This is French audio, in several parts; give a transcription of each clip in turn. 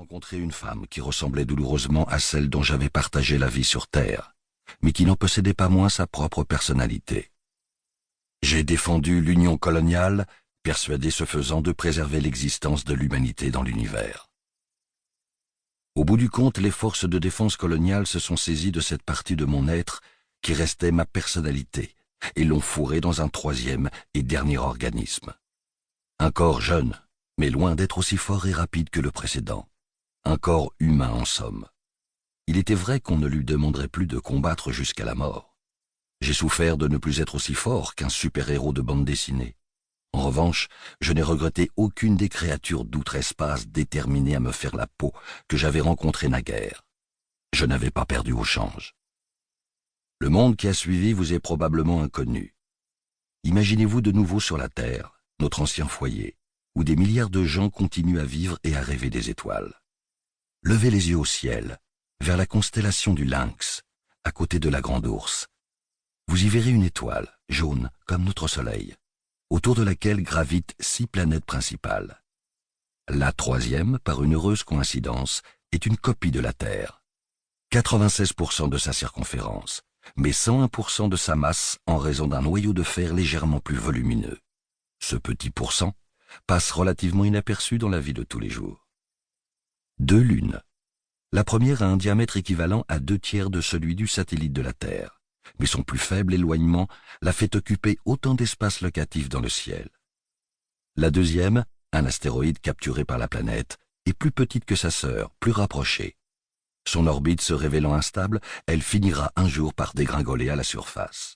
rencontré une femme qui ressemblait douloureusement à celle dont j'avais partagé la vie sur Terre, mais qui n'en possédait pas moins sa propre personnalité. J'ai défendu l'union coloniale, persuadé ce faisant de préserver l'existence de l'humanité dans l'univers. Au bout du compte, les forces de défense coloniale se sont saisies de cette partie de mon être qui restait ma personnalité et l'ont fourrée dans un troisième et dernier organisme. Un corps jeune, mais loin d'être aussi fort et rapide que le précédent. Un corps humain en somme. Il était vrai qu'on ne lui demanderait plus de combattre jusqu'à la mort. J'ai souffert de ne plus être aussi fort qu'un super-héros de bande dessinée. En revanche, je n'ai regretté aucune des créatures d'outre-espace déterminées à me faire la peau que j'avais rencontrées naguère. Je n'avais pas perdu au change. Le monde qui a suivi vous est probablement inconnu. Imaginez-vous de nouveau sur la Terre, notre ancien foyer, où des milliards de gens continuent à vivre et à rêver des étoiles. Levez les yeux au ciel, vers la constellation du Lynx, à côté de la Grande Ourse. Vous y verrez une étoile, jaune comme notre Soleil, autour de laquelle gravitent 6 planètes principales. La troisième, par une heureuse coïncidence, est une copie de la Terre. 96% de sa circonférence, mais 101% de sa masse en raison d'un noyau de fer légèrement plus volumineux. Ce petit pourcent passe relativement inaperçu dans la vie de tous les jours. 2 lunes. La première a un diamètre équivalent à 2/3 de celui du satellite de la Terre, mais son plus faible éloignement la fait occuper autant d'espace locatif dans le ciel. La deuxième, un astéroïde capturé par la planète, est plus petite que sa sœur, plus rapprochée. Son orbite se révélant instable, elle finira un jour par dégringoler à la surface.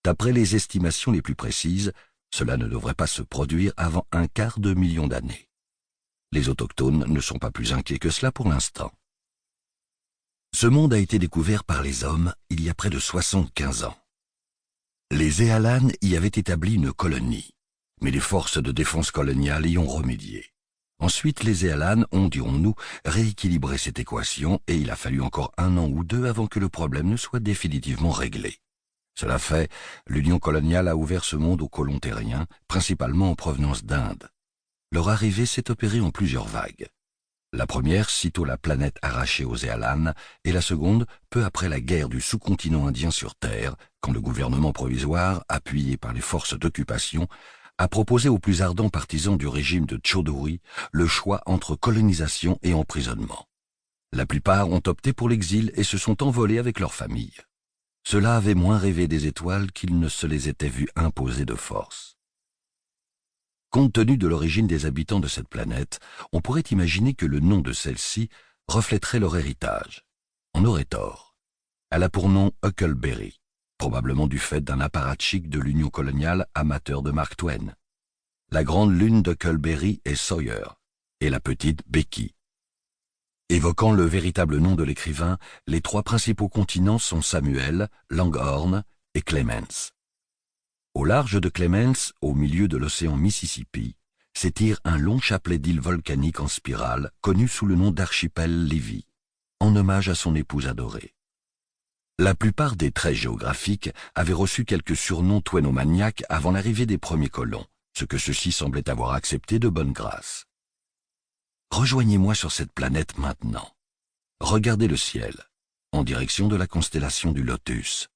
D'après les estimations les plus précises, cela ne devrait pas se produire avant 1/4 million d'années. Les autochtones ne sont pas plus inquiets que cela pour l'instant. Ce monde a été découvert par les hommes il y a près de 75 ans. Les Ealan y avaient établi une colonie, mais les forces de défense coloniale y ont remédié. Ensuite, les Ealan ont, dirons-nous, rééquilibré cette équation et il a fallu encore 1 an ou 2 avant que le problème ne soit définitivement réglé. Cela fait, l'Union coloniale a ouvert ce monde aux colons terriens, principalement en provenance d'Inde. Leur arrivée s'est opérée en plusieurs vagues. La première, sitôt la planète arrachée aux Ealan, et la seconde, peu après la guerre du sous-continent indien sur Terre, quand le gouvernement provisoire, appuyé par les forces d'occupation, a proposé aux plus ardents partisans du régime de Chaudhuri le choix entre colonisation et emprisonnement. La plupart ont opté pour l'exil et se sont envolés avec leurs familles. Ceux-là avaient moins rêvé des étoiles qu'ils ne se les étaient vus imposer de force. Compte tenu de l'origine des habitants de cette planète, on pourrait imaginer que le nom de celle-ci reflèterait leur héritage. On aurait tort. Elle a pour nom Huckleberry, probablement du fait d'un apparatchik de l'Union coloniale amateur de Mark Twain. La grande lune d'Huckleberry est Sawyer, et la petite Becky. Évoquant le véritable nom de l'écrivain, les 3 principaux continents sont Samuel, Langhorne et Clemens. Au large de Clemens, au milieu de l'océan Mississippi, s'étire un long chapelet d'îles volcaniques en spirale, connu sous le nom d'archipel Lévis, en hommage à son épouse adorée. La plupart des traits géographiques avaient reçu quelques surnoms twainомaniaques avant l'arrivée des premiers colons, ce que ceux-ci semblaient avoir accepté de bonne grâce. Rejoignez-moi sur cette planète maintenant. Regardez le ciel, en direction de la constellation du Lotus.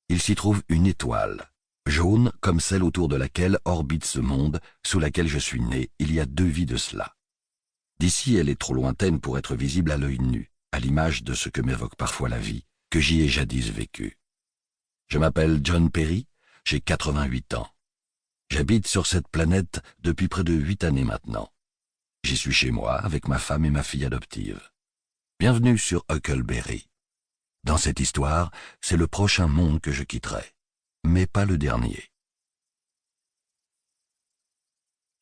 Il s'y trouve une étoile, jaune comme celle autour de laquelle orbite ce monde, sous laquelle je suis né il y a 2 vies de cela. D'ici, elle est trop lointaine pour être visible à l'œil nu, à l'image de ce que m'évoque parfois la vie, que j'y ai jadis vécu. Je m'appelle John Perry, j'ai 88 ans. J'habite sur cette planète depuis près de 8 années maintenant. J'y suis chez moi avec ma femme et ma fille adoptive. Bienvenue sur Huckleberry. Dans cette histoire, c'est le prochain monde que je quitterai, mais pas le dernier.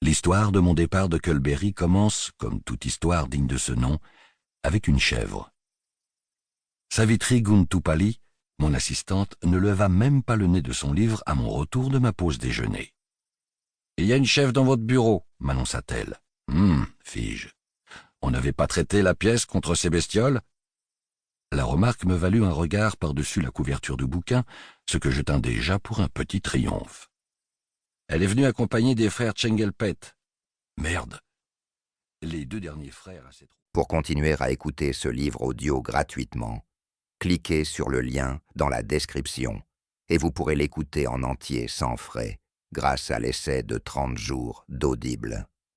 L'histoire de mon départ de Huckleberry commence, comme toute histoire digne de ce nom, avec une chèvre. Savitri Guntupalli, mon assistante, ne leva même pas le nez de son livre à mon retour de ma pause déjeuner. « Il y a une chèvre dans votre bureau », m'annonça-t-elle. « fis-je. On n'avait pas traité la pièce contre ces bestioles ?» La remarque me valut un regard par-dessus la couverture du bouquin, ce que je tins déjà pour un petit triomphe. « Elle est venue accompagnée des frères Tchengelpet. » Merde. Les 2 derniers frères à cette Pour continuer à écouter ce livre audio gratuitement, cliquez sur le lien dans la description et vous pourrez l'écouter en entier sans frais grâce à l'essai de 30 jours d'Audible.